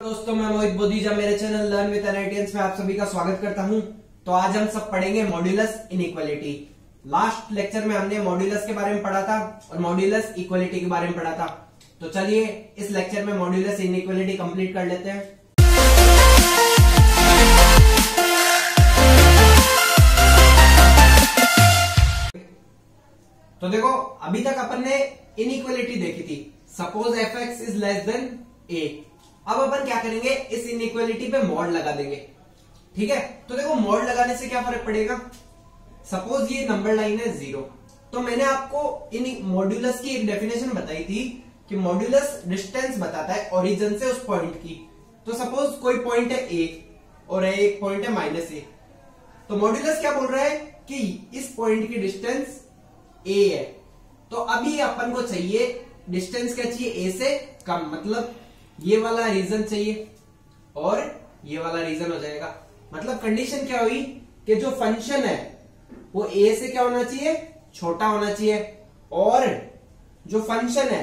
दोस्तों, मैं मोहित बोधीजा मेरे चैनल लर्न विद एनआईटीएंस में आप सभी का स्वागत करता हूं। तो आज हम सब पढ़ेंगे मॉड्यूलस इनइक्वालिटी। लास्ट लेक्चर में हमने मॉड्यूलस के बारे में पढ़ा था और मॉड्यूलस इक्वालिटी के बारे में पढ़ा था। तो चलिए इस लेक्चर में मॉड्यूलस इनइक्वालिटी कंप्लीट कर लेते हैं। तो देखो, अभी तक अपन ने इनइक्वालिटी देखी थी। Suppose f x is less than A. अब अपन क्या करेंगे, इस इनइक्वालिटी पे मॉड लगा देंगे। ठीक है, तो देखो मॉड लगाने से क्या फर्क पड़ेगा। सपोज ये नंबर लाइन है 0, तो मैंने आपको इन मॉड्यूलस की एक डेफिनेशन बताई थी कि मॉड्यूलस डिस्टेंस बताता है ओरिजिन से उस पॉइंट की। तो सपोज कोई पॉइंट है a और एक पॉइंट है -a, तो मॉड्यूलस क्या बोल रहा है कि इस पॉइंट की डिस्टेंस a है। तो अभी अपन को चाहिए डिस्टेंस क्या चाहिए, a से कम, मतलब ये वाला रीजन चाहिए और ये वाला रीजन हो जाएगा। मतलब कंडीशन क्या हुई कि जो फंक्शन है वो a से क्या होना चाहिए, छोटा होना चाहिए, और जो फंक्शन है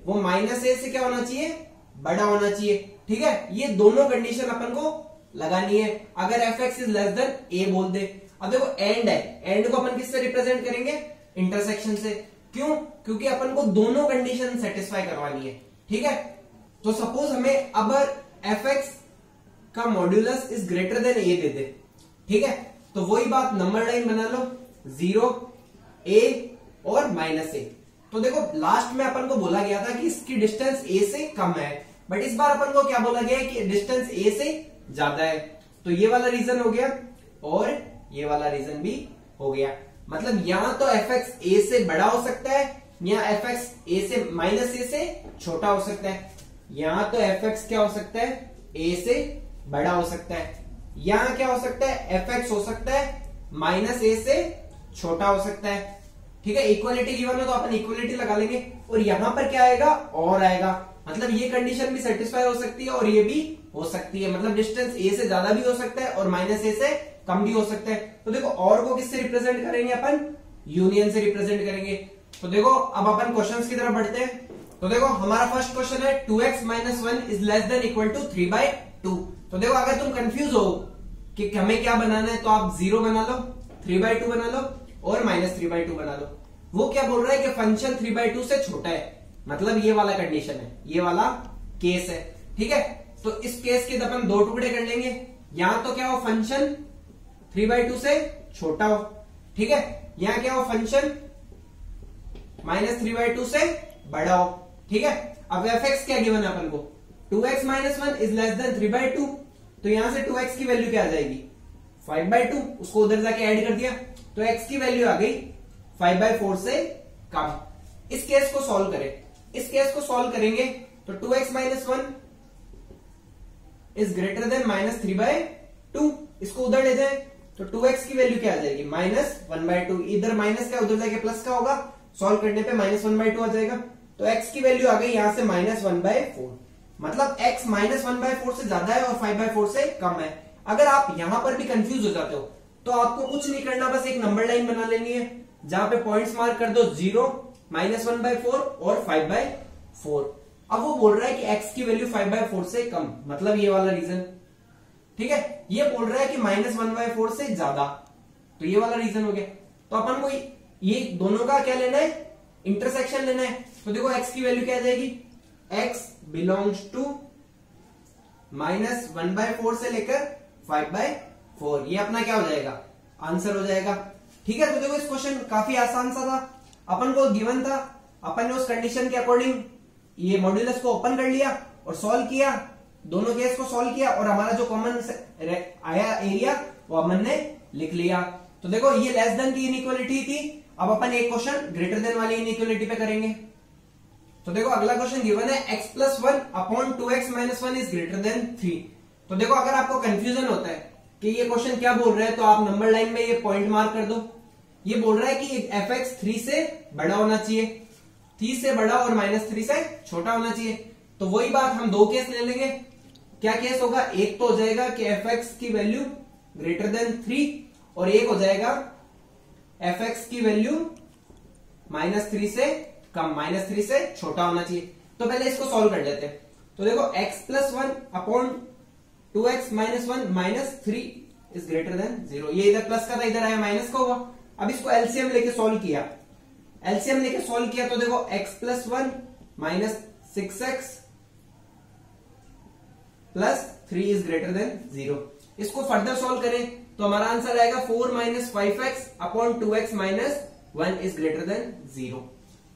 वो -a से क्या होना चाहिए, बड़ा होना चाहिए। ठीक है, ये दोनों कंडीशन अपन को लगानी है। अगर F x is less then a बोल दे। अब देखो एंड है, एंड को अपन किससे रिप्रेजेंट करेंगे, इंटरसेक्शन से। क्यों? क्योंकि अपन को दोनों कंडीशन सेटिस्फाई करवानी है। ठीक है, तो सपोज हमें अब एफ एक्स का मॉड्यूलस इज ग्रेटर देन ए दे दे। ठीक है, तो वही बात नंबर लाइन बना लो, 0, a और -a। तो देखो लास्ट में अपन को बोला गया था कि इसकी डिस्टेंस a से कम है, बट इस बार अपन को क्या बोला गया है कि डिस्टेंस a से ज्यादा है। तो ये वाला रीजन हो गया और ये वाला रीजन भी हो गया। मतलब यहां तो एफ एक्स a से बड़ा हो सकता है, या एफ एक्स a से -a से छोटा हो सकता है। यहां तो एफ एक्स क्या हो सकता है, a से बड़ा हो सकता है। यहां क्या हो सकता है, एफ एक्स हो सकता है -a से छोटा हो सकता है। ठीक है, इक्वालिटी गिवन है तो अपन इक्वालिटी लगा लेंगे, और यहां पर क्या आएगा, और आएगा। मतलब ये कंडीशन भी सेटिस्फाई हो सकती है और ये भी हो सकती है। मतलब डिस्टेंस a से ज्यादा भी हो सकता है और -a से कम भी हो सकता है। तो देखो और को किससे रिप्रेजेंट करेंगे अपन, यूनियन से रिप्रेजेंट करेंगे। तो देखो अब अपन क्वेश्चंस की तरफ बढ़ते हैं। तो देखो हमारा फर्स्ट क्वेश्चन है 2x - 1 is less than equal to 3/2। तो देखो अगर तुम कंफ्यूज हो कि हमें क्या बनाना है, तो आप 0 बना लो, 3/2 बना लो और -3/2 बना लो। वो क्या बोल रहा है कि फंक्शन 3/2 से छोटा है, मतलब ये वाला कंडीशन है, ये वाला केस है। ठीक है, तो इस केस के अपन दो टुकड़े कर लेंगे। यहां तो क्या हो, फंक्शन 3/2 से छोटा हो। ठीक है, यहां क्या हो, फंक्शन -3/2 से बड़ा हो। ठीक है, अब एफ एक्स क्या गिवन है अपन को, 2x - 1 इज लेस देन 3/2। तो यहां से 2x की वैल्यू क्या आ जाएगी, 5/2। उसको उधर जाके ऐड कर दिया तो x की वैल्यू आ गई 5/4 से कम। इस केस को सॉल्व करें। इस केस को सॉल्व करेंगे तो 2x - 1 इज ग्रेटर देन -3/2। इसको उधर ले जाए तो 2x की वैल्यू क्या आ जाएगी, -1/2। इधर माइनस का, उधर जाके प्लस का होगा। सॉल्व करने पे -1/2 आ जाएगा। तो x की वैल्यू आ गई यहां से -1/4। मतलब x -1/4 से ज्यादा है और 5/4 से कम है। अगर आप यहां पर भी कंफ्यूज हो जाते हो तो आपको कुछ नहीं करना, बस एक नंबर लाइन बना लेनी है जहां पे पॉइंट्स मार्क कर दो, 0, -1/4 और 5/4। अब वो बोल रहा है कि x की वैल्यू 5/4 से कम, मतलब ये वाला रीजन। ठीक है, ये बोल रहा है कि -1/4 से ज्यादा, तो ये वाला रीजन हो गया। तो अपन को ये दोनों का क्या लेना है, इंटरसेक्शन लेना है। तो देखो x की वैल्यू क्या आ जाएगी, x बिलोंग्स टू -1/4 से लेकर 5/4। ये अपना क्या हो जाएगा, आंसर हो जाएगा। ठीक है, तो देखो इस क्वेश्चन काफी आसान सा था, अपन को गिवन था। अपन ने उस कंडीशन के अकॉर्डिंग ये मॉड्यूलस को ओपन कर लिया और सॉल्व किया, दोनों केस को सॉल्व किया, और हमारा जो कॉमन आया एरिया वो अपन ने लिख लिया। तो देखो ये लेस देन की इनइक्वालिटी थी। अब अपन एक क्वेश्चन ग्रेटर देन वाली इनइक्वालिटी पे करेंगे। तो देखो अगला क्वेश्चन गिवन है x + 1 upon 2x - 1 is greater then 3। तो देखो अगर आपको कंफ्यूजन होता है कि ये क्वेश्चन क्या बोल रहा है, तो आप नंबर लाइन में ये पॉइंट मार्क कर दो। ये बोल रहा है कि एफ एक्स 3 से बड़ा होना चाहिए, 3 से बड़ा और -3 से छोटा होना चाहिए। तो वही बात हम दो केस ले लेंगे। क्या केस होगा, एक तो हो जाएगा कि एफ एक्स की वैल्यू ग्रेटर देन 3, और एक हो जाएगा एफ एक्स की वैल्यू -3 से कम, -3 से छोटा होना चाहिए। तो पहले इसको सॉल्व कर लेते हैं। तो देखो x plus 1 upon 2x minus 1 minus 3 is greater then 0। ये इधर प्लस का था, इधर आया माइनस का हुआ। अब इसको एलसीएम लेके सॉल्व किया, एलसीएम लेके सॉल्व किया तो देखो x plus 1 minus 6x plus 3 is greater then 0। इसको फर्दर सॉल्व करें तो हमारा आंसर आएगा 4 minus 5x upon 2x minus 1 is greater then 0।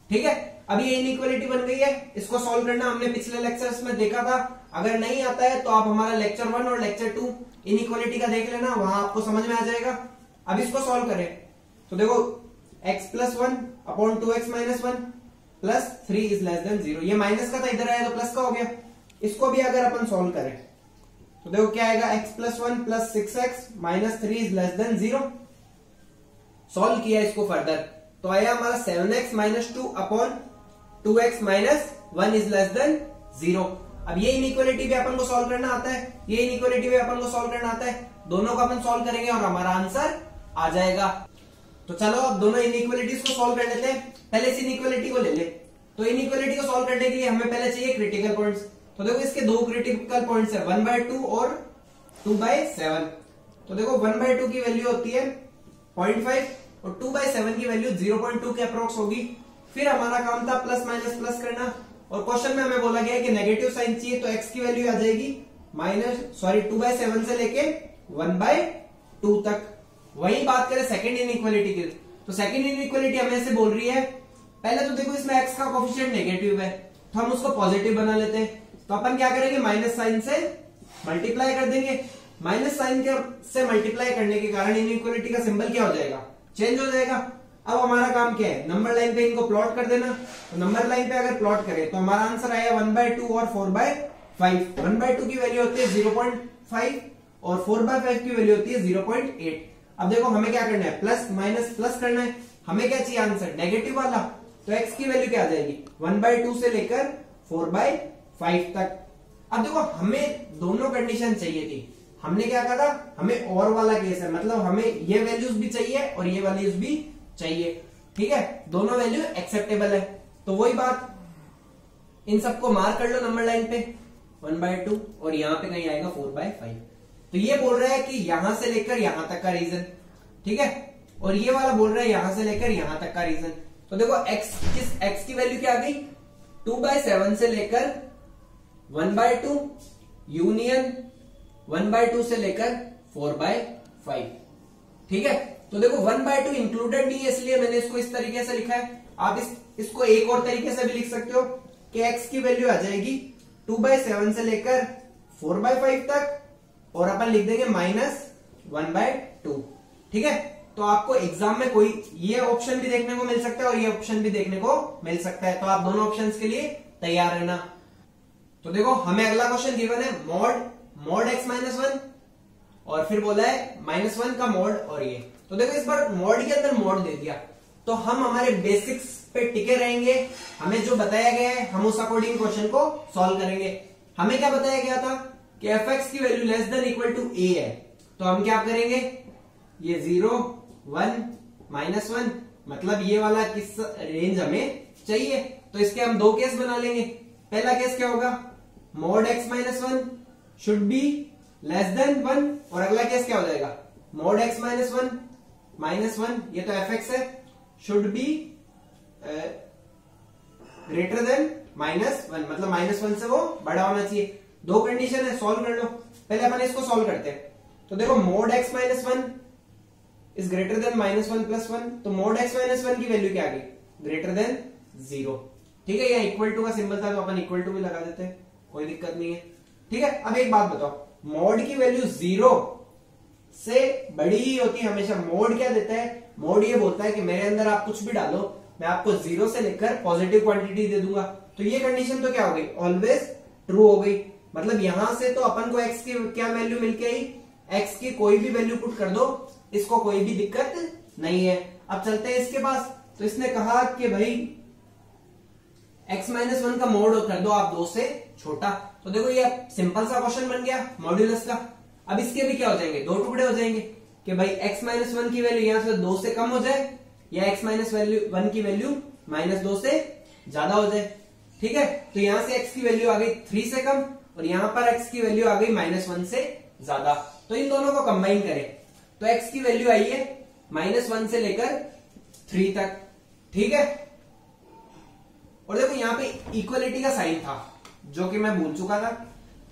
ठीक है, अब ये इनइक्वालिटी बन गई है। इसको सॉल्व करना हमने पिछले लेक्चर्स में देखा था। अगर नहीं आता है तो आप हमारा लेक्चर 1 और लेक्चर 2 इनइक्वालिटी का देख लेना, वहां आपको समझ में आ जाएगा। अब इसको सॉल्व करें तो देखो x plus 1 upon 2x minus 1 plus 3 is less then 0। ये माइनस का था, इधर आया तो प्लस का हो गया। इसको भी अगर अपन सॉल्व करें तो देखो क्या आएगा, x plus 1 plus 6x minus 3 is less then 0। Solve किया इसको फर्दर तो आया हमारा 7x minus 2 upon 2x minus 1 is less then 0। अब ये इनइक्वालिटी भी अपन को सॉल्व करना आता है, ये इनइक्वालिटी भी अपन को सॉल्व करना आता है। दोनों को अपन सॉल्व करेंगे और हमारा आंसर आ जाएगा। तो चलो अब दोनों इनइक्वालिटीज को सॉल्व कर लेते हैं। पहले इस इनइक्वालिटी को ले ले। तो इनइक्वालिटी को सॉल्व करने के लिए हमें पहले चाहिए क्रिटिकल पॉइंट्स। तो देखो इसके दो क्रिटिकल पॉइंट्स है, 1/2 और 2/7। तो देखो 1/2 की वैल्यू होती है 0.5 और 2/7 की वैल्यू 0.2 के अप्रोक्स होगी। फिर हमारा काम था प्लस माइनस प्लस करना, और क्वेश्चन में हमें बोला गया है कि नेगेटिव साइन चाहिए, तो x की वैल्यू आ जाएगी 2/7 से लेके 1/2 तक। वही बात करें सेकंड इनइक्वालिटी की, तो सेकंड इनइक्वालिटी हमें ऐसे बोल रही है, पहले तो देखो इसमें x का कोफिशिएंट नेगेटिव है तो हम उसको पॉजिटिव बना लेते हैं। तो अपन क्या करेंगे, माइनस साइन से मल्टीप्लाई कर देंगे। माइनस साइन से मल्टीप्लाई करने के कारण इनइक्वालिटी का सिंबल क्या हो जाएगा, चेंज हो जाएगा। अब हमारा काम क्या है, नंबर लाइन पे इनको प्लॉट कर देना। तो नंबर लाइन पे अगर प्लॉट करें तो हमारा आंसर आएगा 1/2 और 4/5। 1/2 की वैल्यू होती है 0.5 और 4/5 की वैल्यू होती है 0.8। अब देखो हमें क्या करना है, प्लस माइनस प्लस करना है। हमें क्या चाहिए आंसर, नेगेटिव वाला। तो x की वैल्यू क्या आ जाएगी, 1/2 से लेकर 4/5 तक। अब देखो हमें दोनों कंडीशन चाहिए थी। हमने क्या कहा था, हमें और वाला केस है, मतलब हमें ये वैल्यूज भी चाहिए और ये वैल्यूज भी चाहिए। ठीक है, दोनों वैल्यू एक्सेप्टेबल है। तो वही बात, इन सबको मार्क कर लो नंबर लाइन पे 1/2 और यहां पे कहीं आएगा 4/5। तो ये बोल रहा है कि यहां से लेकर यहां तक का रीजन, ठीक है, और ये वाला बोल रहा है यहां से लेकर यहां तक का रीजन। तो देखो x की वैल्यू क्या आ गई, 2/7 से लेकर 1/2 यूनियन 1/2 से लेकर 4/5। ठीक है, तो देखो 1/2 इंक्लूडेड नहीं है, इसलिए मैंने इसको इस तरीके से लिखा है। आप इसको एक और तरीके से भी लिख सकते हो कि x की वैल्यू आ जाएगी 2/7 से लेकर 4/5 तक, और अपन लिख देंगे -1/2। ठीक है, तो आपको एग्जाम में कोई ये ऑप्शन भी देखने को मिल सकता है और ये ऑप्शन भी देखने को मिल सकता है। तो आप दोनों ऑप्शन के लिए तैयार रहना। तो देखो हमें अगला क्वेश्चन गिवन है मॉड x माइनस 1, और फिर बोला है -1 का मॉड, और ये तो देखो इस बार मॉड के अंदर मॉड दे दिया तो हम हमारे बेसिक्स पे टिके रहेंगे। हमें जो बताया गया है हम उस अकॉर्डिंग क्वेश्चन को सॉल्व करेंगे। हमें क्या बताया गया था कि fx की value less than equal to a है, तो हम क्या करेंगे, ये 0 1 -1, मतलब ये वाला किस रेंज हमें चाहिए। तो इसके हम दो केस बना लेंगे। पहला केस क्या होगा, mod x minus 1 should be less than 1, और अगला केस क्या हो जाएगा, मॉड x माइनस 1 ये तो fx है, शुड बी ग्रेटर देन -1, मतलब -1 से वो बड़ा होना चाहिए। दो कंडीशन है, सॉल्व कर लो। पहले अपन इसको सॉल्व करते हैं। तो देखो mod x minus 1 is greater then -1 + 1, तो मॉड x माइनस 1 की वैल्यू क्या आ गई, ग्रेटर देन 0। ठीक है, यहाँ इक्वल टू का सिंबल था तो अपन इक्वल टू भी लगा देते हैं, कोई दिक्कत नहीं है। ठीक है, अब एक बात बताओ, मॉड की वैल्यू 0 से बड़ी ही होती है हमेशा। मॉड क्या देता है, मॉड ये बोलता है कि मेरे अंदर आप कुछ भी डालो, मैं आपको 0 से लेकर पॉजिटिव क्वांटिटी दे दूंगा। तो ये कंडीशन तो क्या हो गई, ऑलवेज ट्रू हो गई। मतलब यहां से तो अपन को x की क्या वैल्यू मिलके आई, x की कोई भी वैल्यू पुट कर दो, इसको कोई भी दिक्कत नहीं है। अब चलते हैं इसके पास। तो इसने कहा कि भाई x माइनस 1 का मॉड कर दो आप 2 से छोटा। तो देखो ये सिंपल सा क्वेश्चन बन गया मॉड्यूलस का। अब इसके भी क्या हो जाएंगे, दो टुकड़े हो जाएंगे कि भाई x माइनस 1 की वैल्यू यहां से 2 से कम हो जाए, या x माइनस 1 की वैल्यू -2 से ज्यादा हो जाए। ठीक है, तो यहां से x की वैल्यू आ गई 3 से कम और यहां पर x की वैल्यू आ गई -1 से ज्यादा। तो इन दोनों को कंबाइन करें तो x की वैल्यू आई है -1 से लेकर 3 तक, ठीक है। और देखो यहां पे इक्वलिटी का साइन था जो कि मैं भूल चुका था,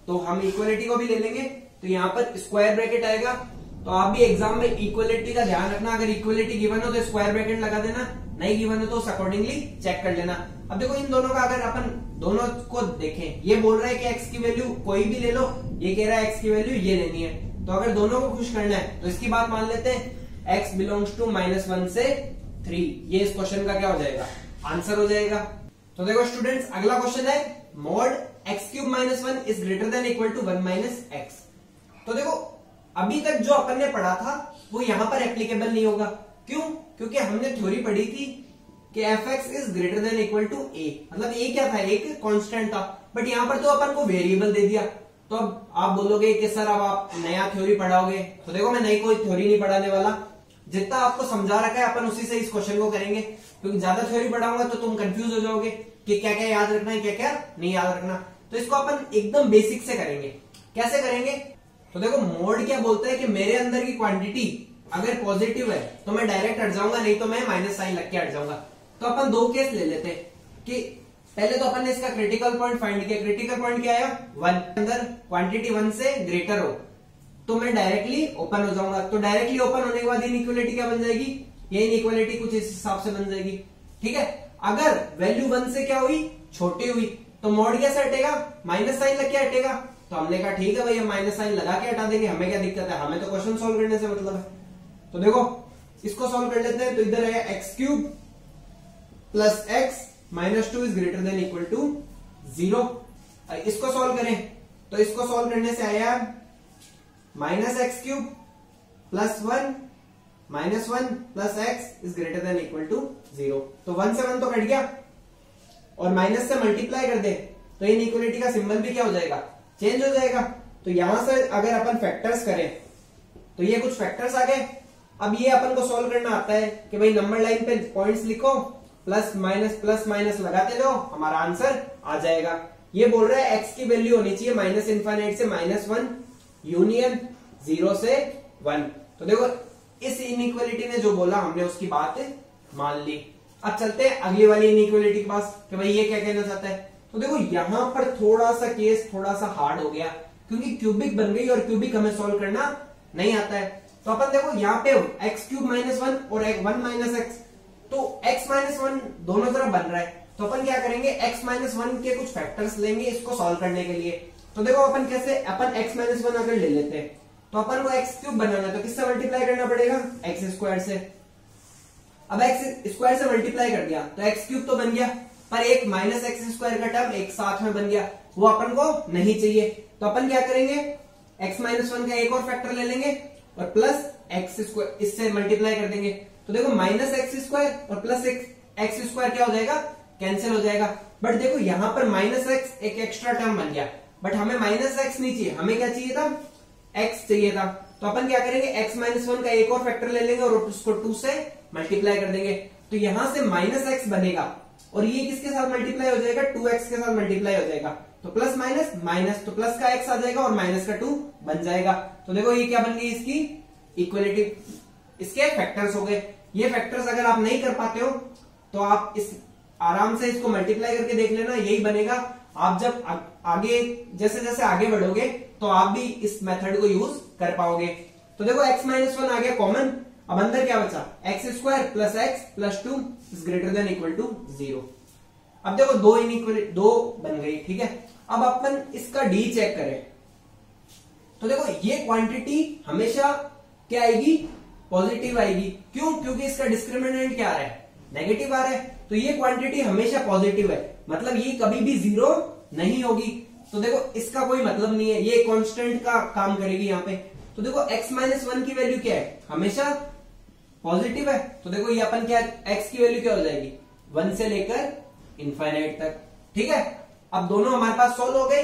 तो हम इक्वलिटी को भी ले लेंगे। तो यहां पर स्क्वायर ब्रैकेट आएगा, तो आप भी एग्जाम में इक्वलिटी का ध्यान रखना, अगर इक्वलिटी गिवन हो तो स्क्वायर ब्रैकेट लगा देना, नहीं गिवन हो तो उस अकॉर्डिंगली चेक कर लेना। अब देखो इन दोनों का अगर अपन दोनों को देखें, ये बोल रहा है कि x की वैल्यू कोई भी ले लो, ये कह रहा है x की वैल्यू ये लेनी है, तो अगर दोनों को खुश करना है तो इसकी बात मान लेते हैं, x बिलोंग्स टू -1 से 3, ये इस क्वेश्चन का क्या हो जाएगा, आंसर हो जाएगा। तो देखो स्टूडेंट्स, अगला क्वेश्चन है mod x³ - 1 is greater than equal to 1 - x। तो देखो अभी तक जो अपन ने पढ़ा था वो यहां पर एप्लीकेबल नहीं होगा, क्यों? क्योंकि हमने थ्योरी पढ़ी थी कि fx is greater than equal to a, मतलब a क्या था, एक कांस्टेंट था, बट यहां पर तो अपन को वेरिएबल दे दिया। तो अब आप बोलोगे कि सर अब आप नया थ्योरी पढ़ाओगे, तो देखो मैं नई कोई थ्योरी नहीं पढ़ाने वाला, जितना आपको समझा रखा है अपन उसी से इस क्वेश्चन को करेंगे, क्योंकि ज्यादा थ्योरी पढ़ाऊंगा तो तुम कंफ्यूज हो जाओगे कि क्या क्या याद रखना है, क्या क्या नहीं याद रखना। तो इसको अपन एकदम बेसिक से करेंगे। कैसे करेंगे? तो देखो मोड क्या बोलता है कि मेरे अंदर की क्वांटिटी अगर पॉजिटिव है तो मैं डायरेक्ट हट जाऊंगा, नहीं तो मैं माइनस साइन लग के हट जाऊंगा। तो अपन दो केस ले लेते हैं कि पहले तो अपन ने इसका क्रिटिकल पॉइंट फाइंड किया। क्रिटिकल पॉइंट क्या आया, 1 अंदर क्वांटिटी 1 से ग्रेटर हो तो मैं डायरेक्टली ओपन हो जाऊंगा। तो डायरेक्टली ओपन होने के बाद इनइक्वालिटी क्या बन जाएगी, ये इनइक्वालिटी कुछ इस हिसाब से बन जाएगी, ठीक है। अगर वैल्यू 1 से क्या हुई, छोटी हुई, तो मोड कैसे हटेगा, माइनस साइन लग के हटेगा। तो हमने कहा ठीक है भाई, हम माइनस साइन लगा के हटा देंगे, हमें क्या दिक्कत है, हमें तो क्वेश्चन सॉल्व करने से मतलब है। तो देखो इसको सॉल्व कर लेते हैं। तो इधर है x³ plus x -2 is greater than equal to 0। इसको सॉल्व करें तो इसको सॉल्व करने से आया -x³ plus 1 -1 plus x is greater than equal to 0। तो 1 से 1 तो कट गया और माइनस से मल्टीप्लाई कर दे तो इनइक्वालिटी का सिंबल भी क्या हो जाएगा, चेंज हो जाएगा। तो यहां से अगर अपन फैक्टर्स करें तो ये कुछ फैक्टर्स आ गए। अब ये अपन को सॉल्व करना आता है कि भाई नंबर लाइन पे पॉइंट्स लिखो, प्लस माइनस लगाते लो, हमारा आंसर आ जाएगा। ये बोल रहा है x की वैल्यू होनी चाहिए -∞ से -1 यूनियन 0 से 1। तो देखो इस इनइक्वालिटी ने जो बोला हमने उसकी बात मान ली। अब चलते हैं अगली वाली इनइक्वालिटी के पास कि भाई ये क्या कहना चाहता है। तो देखो यहां पर थोड़ा सा केस थोड़ा सा हार्ड हो गया, क्योंकि क्यूबिक बन गई और क्यूबिक हमें सॉल्व करना नहीं आता है। तो अपन देखो यहाँ पे x³ -1 और 1 - x, तो x -1 दोनों तरफ बन रहा है। तो अपन क्या करेंगे, x -1 के कुछ फैक्टर्स लेंगे इसको सॉल्व करने के लिए। तो देखो अपन कैसे, अपन x -1 अगर ले लेते हैं तो अपन को x³ बनाना है तो किससे मल्टीप्लाई करना पड़ेगा, x² से। अब x² से मल्टीप्लाई कर दिया तो x³ तो बन गया, पर एक -x² का टर्म एक साथ में बन गया, वो अपन को नहीं चाहिए। तो अपन क्या करेंगे, x -1 का एक और फैक्टर ले लेंगे और प्लस x² इससे मल्टीप्लाई कर देंगे। तो देखो -x² और प्लस x² क्या हो जाएगा, कैंसिल हो जाएगा। बट देखो यहां पर -x एक एक्स्ट्रा टर्म बन गया, बट हमें -x नहीं चाहिए, हमें क्या चाहिए था, x चाहिए था। तो अपन क्या करेंगे, x -1 का एक और फैक्टर ले लेंगे और उसको 2 से मल्टीप्लाई कर देंगे। तो यहां से -x बनेगा और ये किसके साथ मल्टीप्लाई हो जाएगा, 2x के साथ मल्टीप्लाई हो जाएगा। तो प्लस माइनस तो प्लस का x आ जाएगा और माइनस का 2 बन जाएगा। तो देखो ये क्या बन गई, इसकी इक्वलिटी, इसके फैक्टर्स हो गए। ये फैक्टर्स अगर आप नहीं कर पाते हो तो आप इस आराम से इसको मल्टीप्लाई करके देख लेना, यही बनेगा। आप जब आगे जैसे जैसे आगे बढ़ोगे तो आप भी इस मेथड को यूज कर पाओगे। तो देखो x -1 आ गया कॉमन, अब अंदर क्या बचा, x² plus x plus 2 is greater than equal to 0। अब देखो दो इनइक्वलिटी, दो बन गई, ठीक है। अब अपन इसका d चेक करें तो देखो ये क्वांटिटी हमेशा क्या आएगी, पॉजिटिव आएगी। क्यों, क्योंकि इसका डिस्क्रिमिनेंट क्या आ रहा है, नेगेटिव आ रहा है। तो ये क्वांटिटी हमेशा पॉजिटिव है, मतलब ये कभी भी 0 नहीं होगी। तो देखो इसका कोई मतलब नहीं है, ये कांस्टेंट का काम करेगी यहाँ पे। तो देखो x -1 की वैल्यू क्या है, हमेशा पॉजिटिव है। तो देखो ये अपन क्या, x की वैल्यू क्या हो जाएगी, 1 से लेकर इनफाइनाइट तक, ठीक है। अब दोनों हमारे पास सॉल्व हो गए।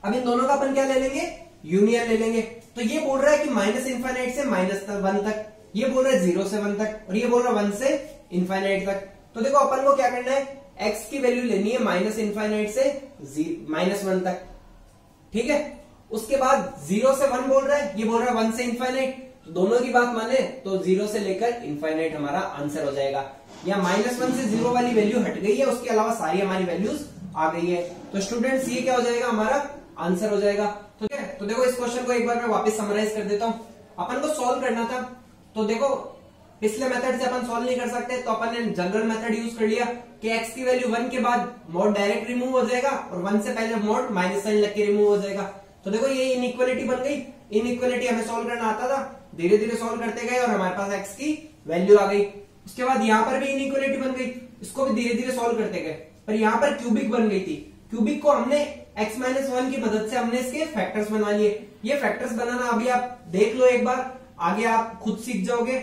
अब इन दोनों का अपन क्या ले लेंगे, यूनियन ले लेंगे। तो ये बोल रहा है कि -∞ से -1 तक, ये बोल रहा है 0 से 1 तक, और ये बोल रहा है 1 से इनफाइनाइट तक। तो देखो अपन को क्या करना है, एक्स की वैल्यू लेनी है माइनस इनफाइनाइट से -1 तक, ठीक है। उसके बाद 0 से 1 बोल रहा है, ये बोल रहा है 1 से इनफाइनाइट, तो दोनों की बात माने तो 0 से लेकर इनफाइनाइट हमारा आंसर हो जाएगा। या -1 से 0 वाली वैल्यू हट गई है, उसके अलावा सारी हमारी वैल्यूज आ गई है, तो स्टूडेंट्स ये क्या हो जाएगा, हमारा आंसर हो जाएगा। ठीक है, तो देखो इस क्वेश्चन को एक बार मैं वापस समराइज कर देता हूं। अपन को सॉल्व करना था, तो देखो पिछले मेथड से अपन सॉल्व नहीं कर सकते, तो अपन ने जनरल मेथड यूज कर लिया कि x की वैल्यू 1 के बाद मॉड डायरेक्ट रिमूव हो जाएगा और 1 से पहले मॉड माइनस साइन लग के रिमूव हो जाएगा। तो देखो ये इनइक्वालिटी बन गई। इनइक्वालिटी हमें सॉल्व करना आता था, धीरे धीरे सॉल्व करते गए और हमारे पास x की वैल्यू आ गई। उसके बाद यहाँ पर भी इनइक्वालिटी बन गई, इसको भी धीरे धीरे सॉल्व करते गए, पर यहाँ पर क्यूबिक बन गई थी। क्यूबिक को हमने x-1 की मदद से हमने इसके फैक्टर्स बना लिए। ये फैक्टर्स बनाना अभी आप देख लो एक बार, आगे आप खुद सीख जाओगे।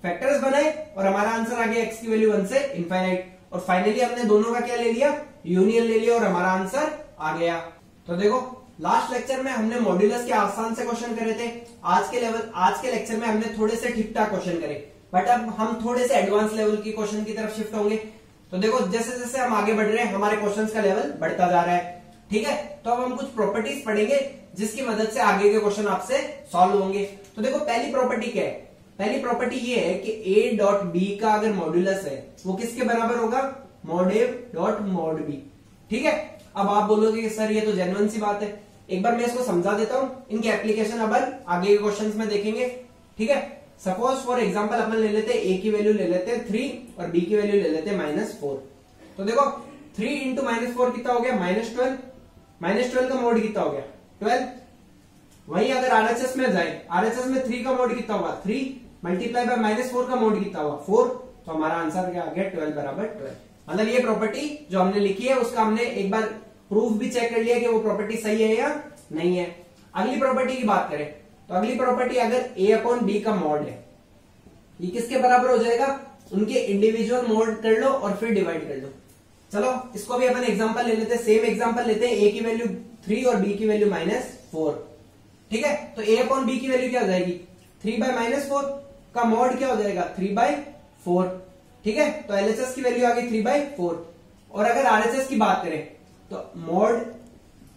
फैक्टर्स बनाए और हमारा आंसर आ गया x की वैल्यू 1 से इनफाइनाइट, और फाइनली हमने दोनों का क्या ले लिया, यूनियन ले लिया और हमारा आंसर आ गया। तो देखो लास्ट लेक्चर में हमने मॉड्यूलस के आसान से क्वेश्चन करे थे, आज के लेक्चर में हमने थोड़े से ठीक ठाक क्वेश्चन करे, बट अब हम थोड़े से एडवांस लेवल की क्वेश्चन की तरफ शिफ्ट होंगे। तो देखो जैसे जैसे हम आगे बढ़ रहे हैं हमारे क्वेश्चंस का लेवल बढ़ता जा रहा है, ठीक है। तो अब हम कुछ प्रॉपर्टीज पढ़ेंगे जिसकी मदद से आगे के क्वेश्चन आपसे सॉल्व होंगे। तो देखो पहली प्रॉपर्टी क्या है, पहली प्रॉपर्टी ये है कि a डॉट बी का अगर मॉड्यूलस है वो किसके बराबर होगा, mod a dot mod b, ठीक है। अब आप बोलोगे कि सर ये तो जेन्युइन सी बात है, एक बार मैं इसको समझा देता हूं, इनकी एप्लीकेशन अपन आगे के क्वेश्चंस में देखेंगे, ठीक है। सपोज फॉर एग्जांपल अपन ले लेते हैं a की वैल्यू ले लेते हैं 3 और b की वैल्यू ले लेते हैं -4। तो देखो 3 इंटू -4 कितना हो गया, -12, -12 का मोड कितना हो गया, 12। वहीं अगर आरएचएस में जाए, आरएचएस में 3 का मोड कितना होगा, 3 मल्टीप्लाई बाय -4 का मोड कितना होगा, 4। तो हमारा आंसर क्या आ गया, 12 बराबर 12। मतलब ये प्रॉपर्टी जो हमने लिखी है उसका हमने एक बार प्रूफ भी चेक कर लिया कि वो प्रॉपर्टी सही है या नहीं है। अगली प्रॉपर्टी की बात करें तो अगली प्रॉपर्टी अगर a अपॉन b का मॉड है, ये किसके बराबर हो जाएगा, उनके इंडिविजुअल मॉड कर लो और फिर डिवाइड कर लो। चलो इसको भी अपन एग्जांपल ले लेते हैं, सेम एग्जांपल लेते हैं, a की वैल्यू 3 और b की वैल्यू -4, ठीक है। तो a अपॉन b की वैल्यू क्या हो जाएगी, 3 बाय -4 का मॉड क्या हो जाएगा, 3 बाय 4, ठीक है। तो एलएचएस की वैल्यू आ गई 3 बाय 4। और अगर आरएचएस की बात करें तो मॉड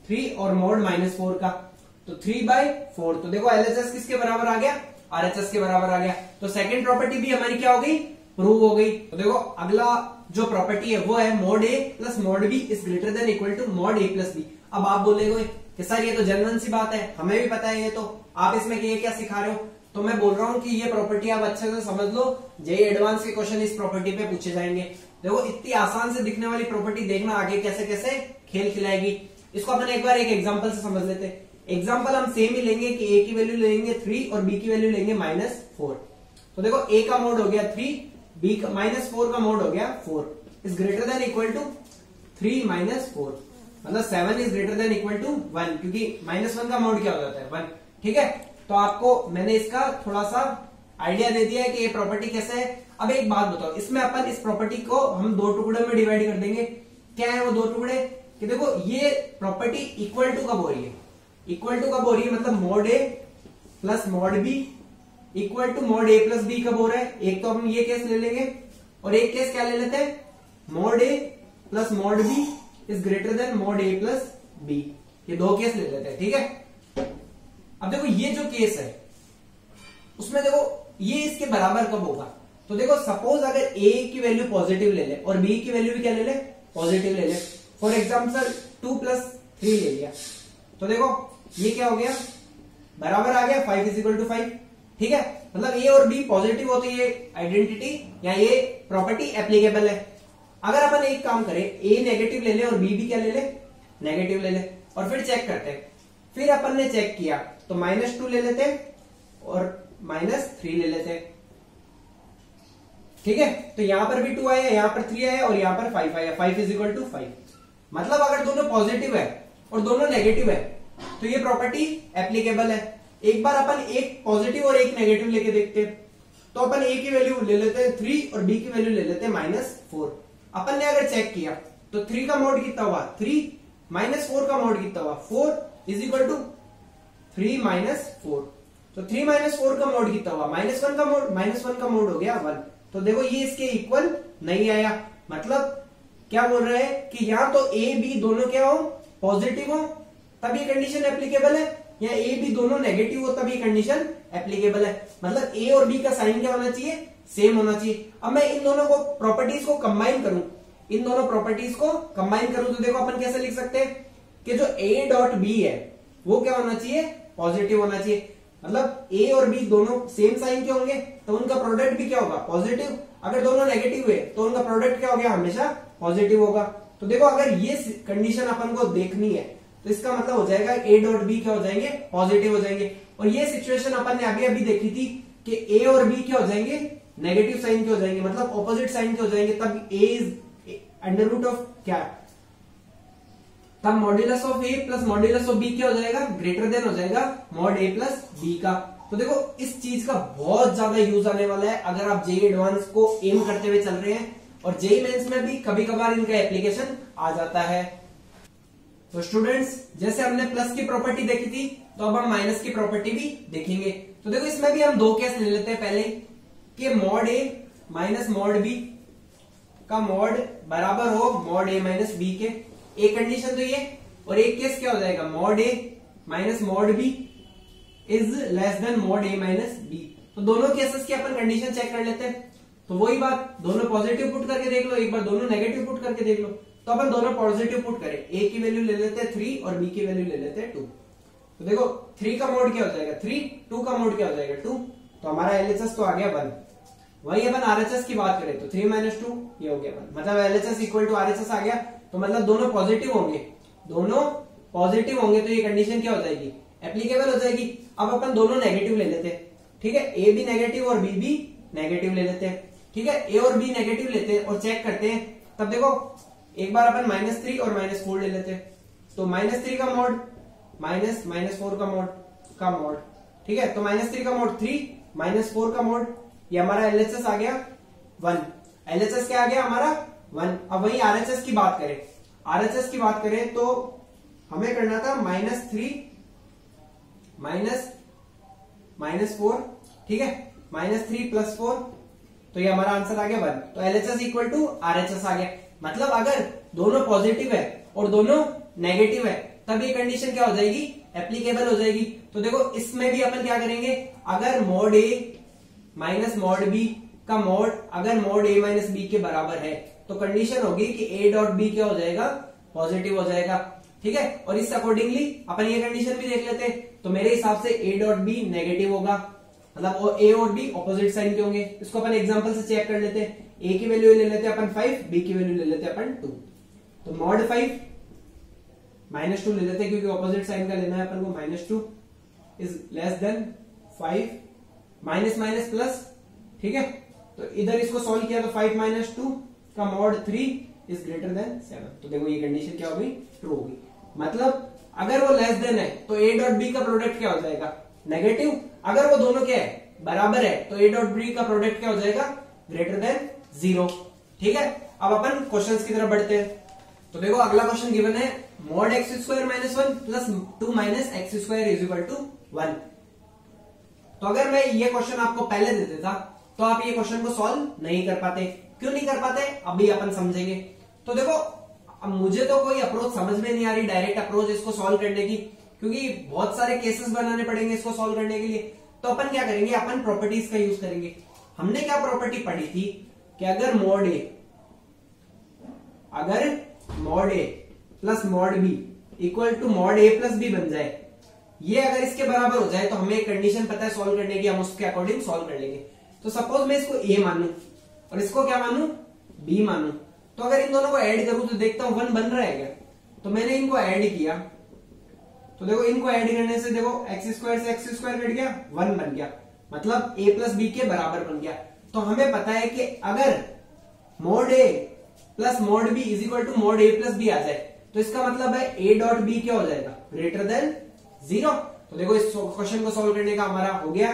3 और मॉड -4 का, तो 3 बाय 4। तो देखो एलएचएस किसके बराबर आ गया, आरएचएस के बराबर आ गया। तो सेकंड प्रॉपर्टी भी हमारी क्या हो गई, प्रूव हो गई। तो देखो अगला जो प्रॉपर्टी है वो है mod a plus mod b is greater than equal to mod a plus b। अब आप बोलेगे कि सर ये तो जेन्युइन सी बात है, हमें भी पता है ये, तो आप इसमें ये क्या सिखा रहे हो। तो मैं बोल रहा हूं कि ये प्रॉपर्टी आप अच्छे से समझ लो, जेईई एडवांस के क्वेश्चन इस प्रॉपर्टी पे पूछे जाएंगे। देखो इतनी आसान से दिखने वाली प्रॉपर्टी देखना आगे कैसे कैसे खेल खिलाएगी। इसको अपन एक बार एक एग्जांपल से समझ लेते हैं। एग्जांपल हम सेम ही लेंगे कि a की वैल्यू लेंगे 3 और b की वैल्यू लेंगे -4। तो देखो a का मोड हो गया 3, b का -4 का मोड हो गया 4 is greater than equal to 3 -4, मतलब 7 is greater than equal to 1, क्योंकि -1 का मोड क्या हो जाता है, 1, ठीक है। तो आपको मैंने इसका थोड़ा सा आइडिया दे दिया है कि ये प्रॉपर्टी कैसे है। अब एक बात बताओ, इसमें अपन इस प्रॉपर्टी को हम 2 टुकड़े में डिवाइड कर देंगे। क्या है वो 2 टुकड़े, कि देखो ये प्रॉपर्टी इक्वल टू कब हो रही है, इक्वल टू कब हो रही है, मतलब mod a plus mod b equal to mod a plus b कब हो रहा है। एक तो हम ये केस ले लेंगे और एक केस क्या ले लेते हैं, mod a plus mod b is greater then mod a plus b। ये 2 केस ले लेते हैं, ठीक है। अब देखो ये जो केस है उसमें देखो ये इसके बराबर कब होगा। तो देखो सपोज अगर a की वैल्यू पॉजिटिव ले ले और b की वैल्यू भी क्या ले ले, पॉजिटिव ले ले। फॉर एग्जाम्पल 2 + 3 ले लिया, तो देखो ये क्या हो गया, बराबर आ गया 5 = 5, ठीक है। मतलब a और b पॉजिटिव हो तो ये आइडेंटिटी या ये प्रॉपर्टी एप्लीकेबल है। अगर अपन एक काम करें, a नेगेटिव ले ले और b भी क्या ले ले, नेगेटिव ले ले, और फिर चेक करते हैं। फिर अपन ने चेक किया तो -2 ले लेते और -3 ले लेते, ठीक है। तो यहां पर भी 2 आया, यहां पर 3 आया और यहां पर 5 आया, 5 = 5। मतलब अगर दोनों पॉजिटिव है और दोनों नेगेटिव है तो ये प्रॉपर्टी एप्लीकेबल है। एक बार अपन एक पॉजिटिव और एक नेगेटिव लेके देखते हैं। तो अपन a की वैल्यू ले लेते हैं 3 और b की वैल्यू ले लेते हैं -4। अपन ने अगर चेक किया तो 3 का मोड कितना हुआ 3, -4 का मोड कितना हुआ 4 = 3 - 4। तो 3 - 4 का मोड कितना हुआ, -1 का मोड हो गया 1। तो देखो ये इसके इक्वल नहीं आया, मतलब क्या बोल रहा है कि या तो ए बी दोनों क्या हो, पॉजिटिव हो, तब ये कंडीशन एप्लीकेबल है, या ए बी दोनों नेगेटिव हो तब ये कंडीशन एप्लीकेबल है। मतलब ए और बी का साइन क्या होना चाहिए, सेम होना चाहिए। अब मैं इन दोनों को प्रॉपर्टीज को कंबाइन करूं, इन दोनों प्रॉपर्टीज को कंबाइन करूं तो देखो अपन कैसे लिख सकते हैं कि जो ए डॉट बी है वो क्या होना चाहिए, पॉजिटिव होना चाहिए। मतलब ए और बी दोनों सेम साइन के होंगे तो उनका प्रोडक्ट भी क्या होगा, पॉजिटिव। अगर दोनों नेगेटिव हुए तो उनका प्रोडक्ट क्या हो गया, हमेशा पॉजिटिव होगा। तो देखो अगर ये कंडीशन अपन को देखनी है तो इसका मतलब हो जाएगा ए डॉट बी क्या हो जाएंगे, पॉजिटिव हो जाएंगे। और ये सिचुएशन अपन ने अभी अभी देखी थी कि ए और बी क्या हो जाएंगे, नेगेटिव साइन के हो जाएंगे, मतलब ऑपोजिट साइन के हो जाएंगे। तब a is under root of क्या, तब modulus of a plus modulus of b क्या हो जाएगा, ग्रेटर देन हो जाएगा मॉड ए प्लस बी का। तो देखो इस चीज का बहुत ज्यादा यूज आने वाला है अगर आप जेईई एडवांस को एम करते हुए चल रहे हैं, और जेईई मेंस में भी कभी कभार इनका एप्लीकेशन आ जाता है। तो स्टूडेंट्स जैसे हमने प्लस की प्रॉपर्टी देखी थी तो अब हम माइनस की प्रॉपर्टी भी देखेंगे। तो देखो इसमें भी हम दो केस ले लेते हैं पहले कि mod a minus mod B का मॉड बराबर हो मॉड ए माइनस बी के। एक कंडीशन तो ये, और एक केस क्या हो जाएगा, mod a minus mod B is less than mod a minus b. तो दोनों केसेस की अपन कंडीशन चेक कर लेते हैं। तो वही बात, दोनों पॉजिटिव पुट करके देख लो, एक बार दोनों नेगेटिव पुट करके देख लो। तो अपन दोनों पॉजिटिव पुट करें, ए की वैल्यू ले लेते हैं 3 और बी की वैल्यू ले लेते हैं 2। तो देखो 3 का मोड क्या हो जाएगा 3, 2 का मोड क्या हो जाएगा 2। तो हमारा एलएचएस तो आ गया 1। वही अपन आरएचएस की बात करें तो 3 माइनस 2 ये हो गया 1, मतलब एलएचएस इक्वल टू आरएचएस आ गया। तो मतलब दोनों पॉजिटिव होंगे, दोनों पॉजिटिव होंगे तो ये कंडीशन क्या हो जाएगी, एप्लीकेबल हो जाएगी। अब अपन दोनों नेगेटिव ले लेते हैं, ठीक है, ए भी नेगेटिव और बी भी नेगेटिव ले लेते हैं, ठीक है। ए और बी नेगेटिव लेते हैं और चेक करते हैं। तब देखो एक बार अपन -3 और -4 ले लेते हैं। तो -3 का मोड माइनस -4 का मोड, ठीक है। तो -3 का मोड 3, -4 का मोड, ये हमारा एलएचएस आ गया 1। एलएचएस क्या आ गया हमारा 1। अब वही आरएचएस की बात करें, आरएचएस की बात करें तो हमें करना था -3 -4, ठीक है, -3 + 4, तो ये हमारा आंसर आ गया 1। तो एलएचएस इक्वल टू आरएचएस आ गया। मतलब अगर दोनों पॉजिटिव है और दोनों नेगेटिव है तब ये कंडीशन क्या हो जाएगी, एप्लीकेबल हो जाएगी। तो देखो इसमें भी अपन क्या करेंगे, अगर mod a minus mod B का मोड अगर मॉड ए माइनस बी के बराबर है तो कंडीशन होगी कि ए डॉट बी क्या हो जाएगा, पॉजिटिव हो जाएगा, ठीक है। और इस अकॉर्डिंगली अपन ये कंडीशन भी देख लेते हैं। तो मेरे हिसाब से ए डॉट बी नेगेटिव होगा, मतलब ए और बी ऑपोजिट साइन के होंगे। इसको अपन एग्जांपल से चेक कर लेते हैं। ए की वैल्यू ले लेते हैं अपन 5, बी की वैल्यू ले लेते हैं अपन 2। तो मॉड 5 -2 ले लेते हैं क्योंकि ऑपोजिट साइन का लेना है अपन को। -2 is less then 5, minus minus plus, ठीक है। तो इधर इसको सॉल्व किया तो 5 - 2 का मॉड 3 इज ग्रेटर देन 7। तो देखो ये कंडीशन क्या होगी, ट्रू होगी। मतलब अगर वो लेस देन है तो ए डॉट बी का प्रोडक्ट क्या हो जाएगा, नेगेटिव। अगर वो दोनों क्या है, बराबर है, तो ए डॉट बी का प्रोडक्ट क्या हो जाएगा, ग्रेटर देन 0, ठीक है। अब अपन क्वेश्चंस की तरफ बढ़ते हैं। तो देखो अगला क्वेश्चन गिवन है mod x² - 1 plus 2 - x² is equal to 1। तो अगर मैं ये क्वेश्चन आपको पहले दे देता तो आप ये क्वेश्चन को सॉल्व नहीं कर पाते। क्यों नहीं कर पाते, अभी अपन समझेंगे। तो देखो अब मुझे तो कोई अप्रोच समझ में नहीं आ रही, डायरेक्ट अप्रोच इसको सॉल्व करने की, क्योंकि बहुत सारे केसेस बनाने पड़ेंगे इसको सॉल्व करने के लिए। तो अपन क्या करेंगे, अपन प्रॉपर्टीज का यूज करेंगे। हमने क्या प्रॉपर्टी पढ़ी थी कि अगर mod A plus mod b equal to mod A plus b बन जाए, ये अगर इसके बराबर हो जाए तो हमें एक कंडीशन पता है सॉल्व करने की, हम उसके अकॉर्डिंग सॉल्व कर लेंगे। तो सपोज मैं इसको ए मानूं और इसको क्या मानूं, बी मानूं। तो अगर इन दोनों को ऐड करूं तो देखता हूं 1 बन रहा है क्या। तो मैंने इनको ऐड किया, तो देखो इनको ऐड करने से देखो x² से x² कट गया, 1 बन गया, मतलब a प्लस बी के बराबर बन गया। तो हमें पता है कि अगर mod A plus mod B is equal to mod A plus B आ जाए तो इसका मतलब है ए डॉट बी क्या हो जाएगा, ग्रेटर देन 0। तो देखो इस क्वेश्चन को सॉल्व करने का हमारा हो गया,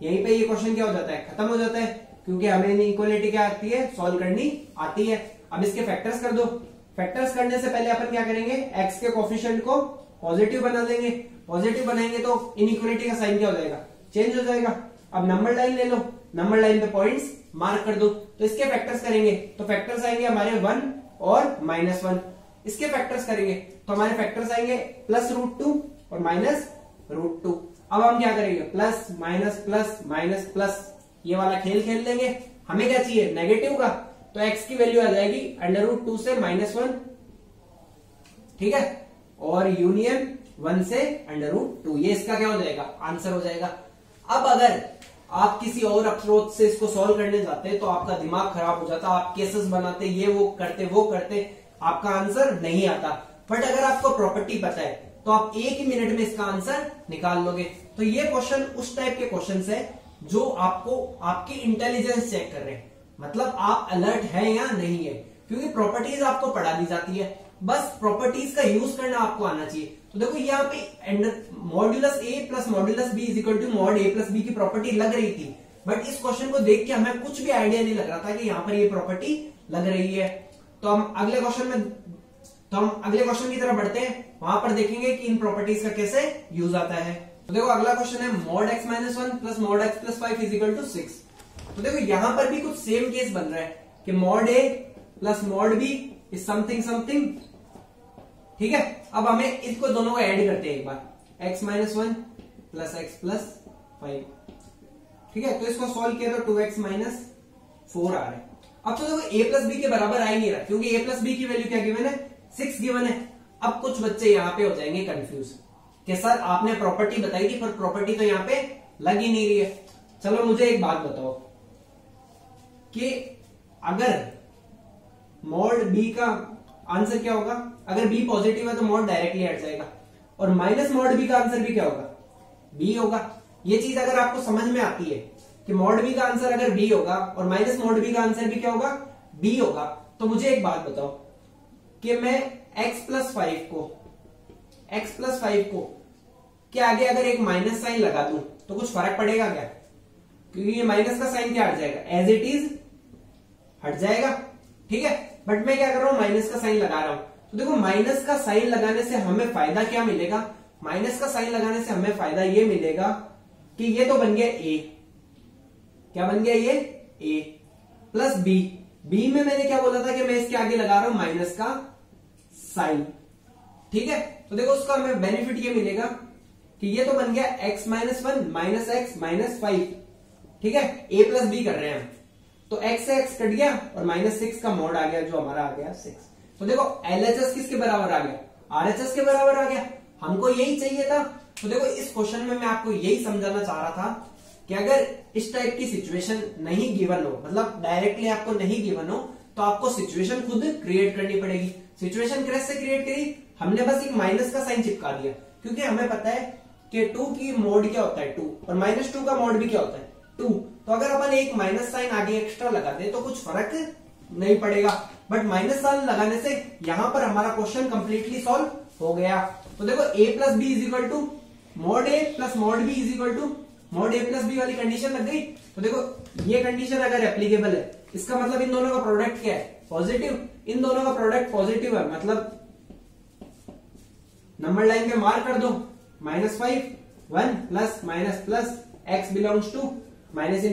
यहीं पे ये क्वेश्चन क्या हो जाता है, खत्म हो जाता है, क्योंकि हमें इनइक्वालिटी क्या आती है, सॉल्व करनी आती है। अब इसके फैक्टर्स कर दो। फैक्टर्स करने से पहले अपन क्या करेंगे, एक्स के कोफिशिएंट को पॉजिटिव बना देंगे। पॉजिटिव बनाएंगे तो इनइक्वालिटी का साइन क्या हो जाएगा, चेंज हो जाएगा। अब नंबर लाइन ले लो, नंबर लाइन पे पॉइंट्स मार्क कर दो। तो इसके फैक्टर्स करेंगे तो फैक्टर्स आएंगे हमारे 1, और -1, इसके फैक्टर्स करेंगे तो हमारे फैक्टर्स आएंगे +√2 और -√2। अब हम क्या करेंगे, plus minus plus minus plus, ये वाला खेल खेल लेंगे। हमें क्या चाहिए, नेगेटिव का, तो x की वैल्यू आ जाएगी √2 से -1, ठीक है, और यूनियन 1 से √2, ये इसका क्या हो जाएगा, आंसर हो जाएगा। अब अगर आप किसी और अप्रोच से इसको सॉल्व करने जाते हैं तो आपका दिमाग खराब हो जाता, आप केसेस बनाते, ये वो करते, आपका आंसर नहीं आता। बट अगर आपको प्रॉपर्टी पता है तो आप 1 ही मिनट में इसका आंसर निकाल लोगे। तो ये क्वेश्चन उस टाइप के क्वेश्चन है जो आपको आपकी इंटेलिजेंस चेक कर रहे हैं, मतलब आप अलर्ट है या नहीं है, क्योंकि प्रॉपर्टीज आपको पढ़ा दी जाती है, बस प्रॉपर्टीज का यूज करना आपको आना चाहिए। तो देखो यहाँ पे modulus a plus modulus b is equal to mod A plus b की प्रॉपर्टी लग रही थी, बट इस क्वेश्चन को देख के हमें कुछ भी आइडिया नहीं लग रहा था कि यहाँ पर ये प्रॉपर्टी लग रही है। तो हम अगले क्वेश्चन की तरफ बढ़ते हैं, वहां पर देखेंगे कि इन प्रॉपर्टीज का कैसे यूज आता है। तो देखो अगला क्वेश्चन है mod x - 1 plus mod x plus 5 is equal to 6। तो देखो यहां पर भी कुछ सेम केस बन रहा है कि mod a plus mod b is something something, ठीक है। अब हमें इसको दोनों को ऐड करते हैं एक बार, x - 1 प्लस x प्लस 5, ठीक है। तो इसको सॉल्व किया तो 2x - 4 आ रहा है। अब तो देखो a प्लस बी के बराबर आ ही नहीं रहा, क्योंकि a प्लस बी की वैल्यू क्या गिवन है, 6 गिवन है। अब कुछ बच्चे यहां पे हो जाएंगे कंफ्यूज कि सर आपने प्रॉपर्टी बताई थी पर प्रॉपर्टी तो यहां पे लग ही नहीं रही है। चलो मुझे एक बात बताओ कि अगर मॉड बी का आंसर क्या होगा, अगर बी पॉजिटिव है तो मॉड डायरेक्टली हट जाएगा, और माइनस मॉड बी का आंसर भी क्या होगा, बी होगा। ये चीज अगर आपको समझ में आती है कि मॉड बी का आंसर अगर बी होगा और माइनस मॉड बी का आंसर भी क्या होगा, बी होगा, तो मुझे एक बात बताओ कि मैं x प्लस 5 को के आगे अगर एक माइनस साइन लगा दूं तो कुछ फर्क पड़ेगा क्या, क्योंकि ये माइनस का साइन क्या हट जाएगा, एज इट इज हट जाएगा, ठीक है। बट मैं क्या कर रहा हूं, माइनस का साइन लगा रहा हूं। तो देखो माइनस का साइन लगाने से हमें फायदा क्या मिलेगा, माइनस का साइन लगाने से हमें फायदा ये मिलेगा कि ये तो बन गया a, क्या बन गया ये a प्लस b। b में मैंने क्या बोला था कि मैं इसके आगे लगा रहा हूं माइनस का साइन, ठीक है। तो देखो उसका हमें बेनिफिट ये मिलेगा कि ये तो बन गया x - 1 माइनस x माइनस 5, ठीक है। a प्लस b कर रहे हैं हम, तो x से x कट गया और -6 का मॉड आ गया जो हमारा आ गया 6। तो देखो LHS किसके बराबर आ गया, RHS के बराबर आ गया, हमको यही चाहिए था। तो देखो इस क्वेश्चन में मैं आपको यही समझाना चाह रहा था कि अगर इस टाइप की सिचुएशन नहीं गिवन हो, मतलब डायरेक्टली आपको नहीं गिवन हो, तो आपको सिचुएशन खुद क्रिएट करनी पड़ेगी। सिचुएशन कैसे क्रिएट करी, हमने बस एक माइनस का साइन चिपका दिया, क्योंकि हमें पता है कि 2 की मोड क्या होता है 2, और -2 का मोड भी क्या होता है 2। तो अगर अपन एक माइनस साइन आगे एक्स्ट्रा लगा दें तो कुछ फर्क नहीं पड़ेगा, बट माइनस साइन लगाने से यहां पर हमारा क्वेश्चन कंप्लीटली सॉल्व हो गया। तो देखो a plus b is equal to mod A plus mod B is equal to mod A plus b वाली कंडीशन लग गई। तो देखो ये कंडीशन अगर एप्लीकेबल है, इसका मतलब इन दोनों का प्रोडक्ट क्या है, पॉजिटिव। इन दोनों का प्रोडक्ट पॉजिटिव है, मतलब नंबर लाइन पे मार्क कर दो, -5 1 plus minus plus x belongs to -∞ से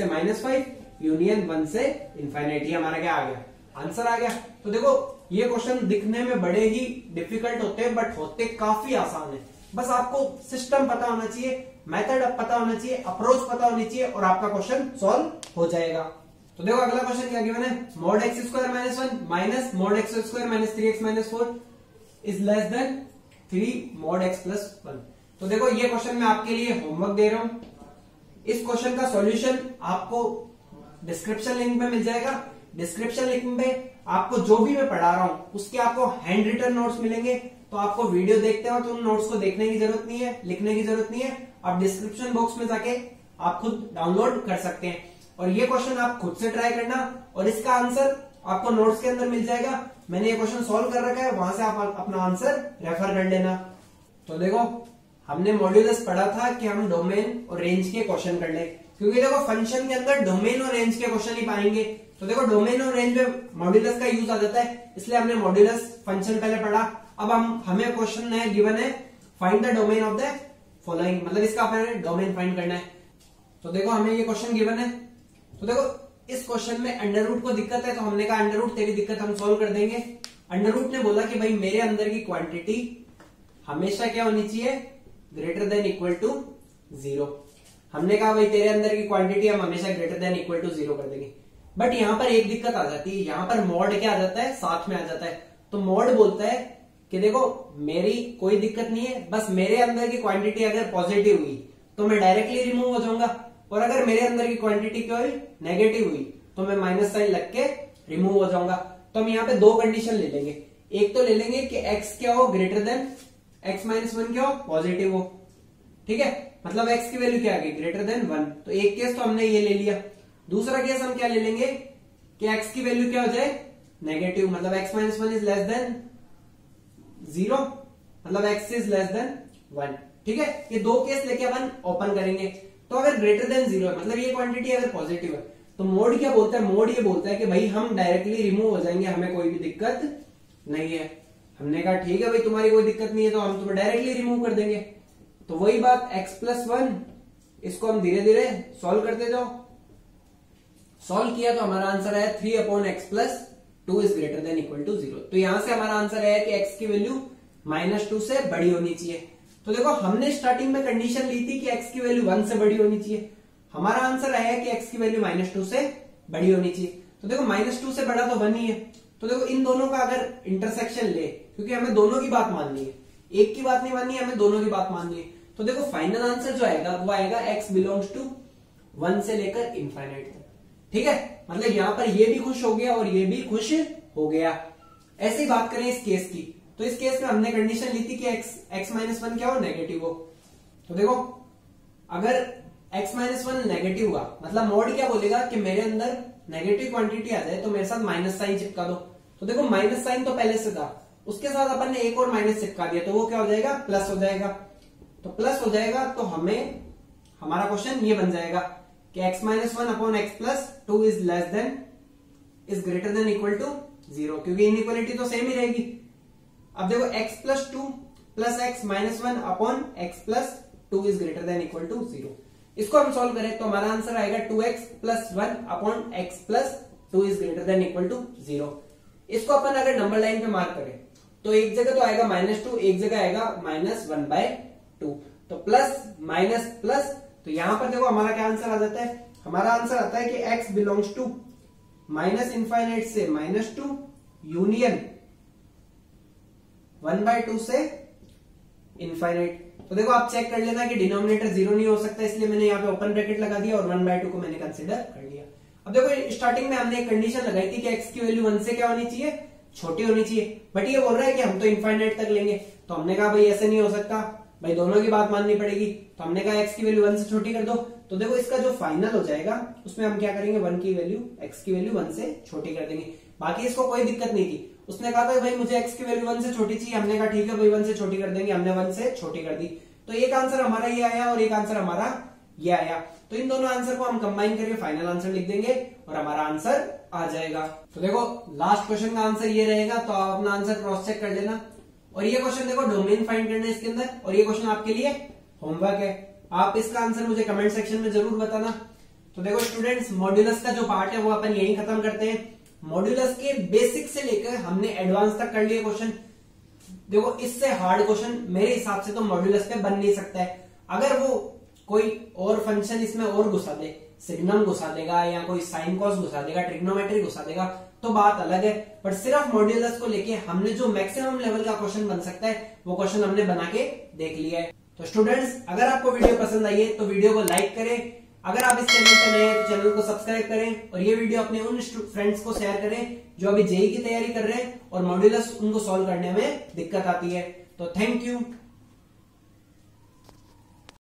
-5 यूनियन 1 से इनफाइनाइट, ये हमारा क्या आ गया, आंसर आ गया। तो देखो ये क्वेश्चन दिखने में बड़े ही डिफिकल्ट होते हैं बट होते काफी आसान है। बस आपको सिस्टम पता होना चाहिए, मेथड पता होना चाहिए, अप्रोच पता होनी चाहिए और आपका क्वेश्चन सॉल्व हो जाएगा। तो देखो अगला क्वेश्चन क्या गिवन है, mod x square -1 minus mod x square -3x - 4 is less then 3 mod x plus 1। तो देखो ये क्वेश्चन मैं आपके लिए होमवर्क दे रहा हूं, इस क्वेश्चन का सॉल्यूशन आपको डिस्क्रिप्शन लिंक में मिल जाएगा। डिस्क्रिप्शन लिंक में आपको जो भी मैं पढ़ा रहा हूं उसके आपको हैंड रिटन नोट्स मिलेंगे, तो आपको वीडियो देखते हो तो उन नोट्स को देखने की जरूरत नहीं है, लिखने की जरूरत नहीं है, आप डिस्क्रिप्शन बॉक्स में जाके आप खुद डाउनलोड कर सकते हैं और ये क्वेश्चन आप खुद से ट्राई करना और इसका आंसर आपको नोट्स के अंदर मिल जाएगा। मैंने ये क्वेश्चन सॉल्व कर रखा है, वहां से आप अपना आंसर रेफर कर लेना। तो देखो हमने मॉड्यूलस पढ़ा था कि हम डोमेन और रेंज के क्वेश्चन कर ले, क्योंकि देखो फंक्शन के अंदर डोमेन और रेंज के क्वेश्चन ही पाएंगे। तो देखो डोमेन और रेंज में मॉड्यूलस का यूज आ जाता है, इसलिए हमने मॉड्यूलस फंक्शन पहले पढ़ा। अब हमें क्वेश्चन है गिवन है find the domain of the following, मतलब इसका अपने डोमेन फाइंड करना है। तो देखो हमें ये क्वेश्चन गिवन है, तो देखो इस क्वेश्चन में अंडर रूट को दिक्कत है, तो हमने कहा अंडर रूट तेरी दिक्कत हम सॉल्व कर देंगे। अंडर रूट ने बोला कि भाई मेरे अंदर की क्वांटिटी हमेशा क्या होनी चाहिए, ग्रेटर देन इक्वल टू 0। हमने कहा भाई तेरे अंदर की क्वांटिटी हम हमेशा ग्रेटर देन इक्वल टू 0 कर देंगे। बट यहां पर एक दिक्कत आ जाती है, यहां पर मॉड क्या आ जाता है, साथ में आ जाता है। तो मॉड बोलता है कि देखो मेरी कोई दिक्कत नहीं है, बस मेरे अंदर की क्वांटिटी अगर पॉजिटिव हुई तो मैं डायरेक्टली रिमूव हो जाऊंगा, और अगर मेरे अंदर की क्वांटिटी क्या हुई, नेगेटिव हुई, तो मैं माइनस साइन लग के रिमूव हो जाऊंगा। तो हम यहाँ पे दो कंडीशन ले लेंगे। एक तो ले लेंगे कि x क्या हो, ग्रेटर देन x माइनस 1 क्या हो, पॉजिटिव हो। ठीक है, मतलब x की वैल्यू क्या आ गई, ग्रेटर देन 1। तो एक केस तो हमने ये ले लिया। दूसरा केस हम क्या ले लेंगे कि x की वैल्यू क्या हो जाए, नेगेटिव, मतलब x minus 1 is less then 0, मतलब x इज लेस देन 1। ठीक है, ये दो केस लेके अपन ओपन करेंगे। तो अगर ग्रेटर देन 0 है, मतलब ये क्वांटिटी अगर पॉजिटिव है, तो मोड क्या बोलता है, मोड ये बोलता है कि भाई हम डायरेक्टली रिमूव हो जाएंगे, हमें कोई भी दिक्कत नहीं है। हमने कहा ठीक है भाई तुम्हारी कोई दिक्कत नहीं है, तो हम तुम्हें डायरेक्टली रिमूव कर देंगे। तो वही बात x प्लस 1, इसको हम धीरे धीरे सॉल्व करते जाओ। सॉल्व किया तो हमारा आंसर है 3/x plus 2 is greater than equal to 0। तो यहां से हमारा आंसर है कि x की वैल्यू -2 से बड़ी होनी चाहिए। तो देखो हमने स्टार्टिंग में कंडीशन ली थी कि x की वैल्यू 1 से बड़ी होनी चाहिए, हमारा आंसर आया कि x की वैल्यू -2 से बड़ी होनी चाहिए। तो देखो -2 से बड़ा तो 1 ही है। तो देखो इन दोनों का अगर इंटरसेक्शन ले, क्योंकि हमें दोनों की बात माननी है, एक की बात नहीं माननी है, हमें दोनों की बात माननी है। तो देखो फाइनल आंसर जो आएगा वो आएगा x बिलोंग्स टू 1 से लेकर इनफाइनाइट तक। ठीक है, मतलब यहां पर ये भी खुश हो गया और ये भी खुश हो गया। ऐसी बात करें इस केस की, तो इस केस में हमने कंडीशन ली थी कि x माइनस 1 क्या हो, नेगेटिव हो। तो देखो अगर x माइनस 1 नेगेटिव हुआ, मतलब मोड क्या बोलेगा कि मेरे अंदर नेगेटिव क्वांटिटी आ जाए तो मेरे साथ माइनस साइन चिपका दो। तो देखो माइनस साइन तो पहले से था, उसके साथ अपन ने एक और माइनस चिपका दिया, तो वो क्या हो जाएगा, प्लस हो जाएगा। तो प्लस हो जाएगा तो हमें हमारा क्वेश्चन ये बन जाएगा कि x minus 1 upon x plus 2 is less than is greater than equal to 0, क्योंकि इनइक्वालिटी तो सेम ही रहेगी। अब देखो x plus 2 plus x minus 1 upon x plus 2 is greater than equal to 0। इसको हम सॉल्व करें तो हमारा आंसर आएगा 2x plus 1 upon x plus 2 is greater than equal to 0। इसको अपन अगर नंबर लाइन पे मार्क करें तो एक जगह तो आएगा -2, एक जगह आएगा -1/2। तो प्लस माइनस प्लस, तो यहां पर देखो हमारा क्या आंसर आ जाता है, हमारा आंसर आता है कि x belongs to minus infinite से -2 यूनियन 1/2 से इनफाइनाइट। तो देखो आप चेक कर लेना कि डिनोमिनेटर 0 नहीं हो सकता, इसलिए मैंने यहाँ पे ओपन ब्रैकेट लगा दिया और 1/2 को मैंने कंसिडर कर लिया। अब देखो स्टार्टिंग में हमने एक कंडीशन लगाई थी कि x की वैल्यू 1 से क्या होनी चाहिए, छोटी होनी चाहिए। बट ये बोल रहा है कि हम तो इनफाइनाइट तक लेंगे, तो हमने कहा भाई ऐसे नहीं हो सकता, भाई दोनों की बात माननी पड़ेगी। तो हमने कहा x की वैल्यू 1 से छोटी कर दो। तो देखो इसका जो फाइनल हो जाएगा उसमें हम क्या करेंगे, 1 की वैल्यू x की वैल्यू 1 से छोटी कर देंगे। बाकी इसको कोई दिक्कत नहीं थी, उसने कहा था भाई मुझे x की वैल्यू 1 से छोटी चाहिए, हमने कहा ठीक है भाई 1 से छोटी कर देंगे, हमने 1 से छोटी कर दी। तो एक आंसर हमारा ये आया और एक आंसर हमारा ये आया। तो इन दोनों आंसर को हम कंबाइन करके फाइनल आंसर लिख देंगे और हमारा आंसर आ जाएगा। तो देखो लास्ट क्वेश्चन का आंसर ये रहेगा, तो आप अपना आंसर क्रॉस चेक कर लेना। और ये क्वेश्चन देखो डोमेन फाइंड करना है इसके अंदर, और ये क्वेश्चन आपके लिए होमवर्क है। आप इसका आंसर मुझे कमेंट सेक्शन में जरूर बताना। तो देखो स्टूडेंट्स, मॉड्यूलस का जो पार्ट है वो अपन यही खत्म करते हैं। मॉड्यूलस के बेसिक से लेकर हमने एडवांस तक कर लिए क्वेश्चन। देखो इससे हार्ड क्वेश्चन मेरे हिसाब से तो मॉड्यूलस पे बन नहीं सकता है। अगर वो कोई और फंक्शन इसमें और घुसा दे, सिग्नम घुसा देगा या कोई साइन कॉस घुसा देगा, ट्रिग्नोमेट्री घुसा देगा, तो बात अलग है। पर सिर्फ मॉड्यूलस को लेके हमने जो मैक्सिमम लेवल का क्वेश्चन बन सकता है वो क्वेश्चन हमने बना के देख लिया है। तो स्टूडेंट्स, अगर आपको वीडियो पसंद आई है तो वीडियो को लाइक करें, अगर आप इस चैनल पर नए हैं तो चैनल को सब्सक्राइब करें, और ये वीडियो अपने उन फ्रेंड्स को शेयर करें जो अभी जेईई की तैयारी कर रहे हैं और मॉड्यूलस उनको सॉल्व करने में दिक्कत आती है। तो थैंक यू।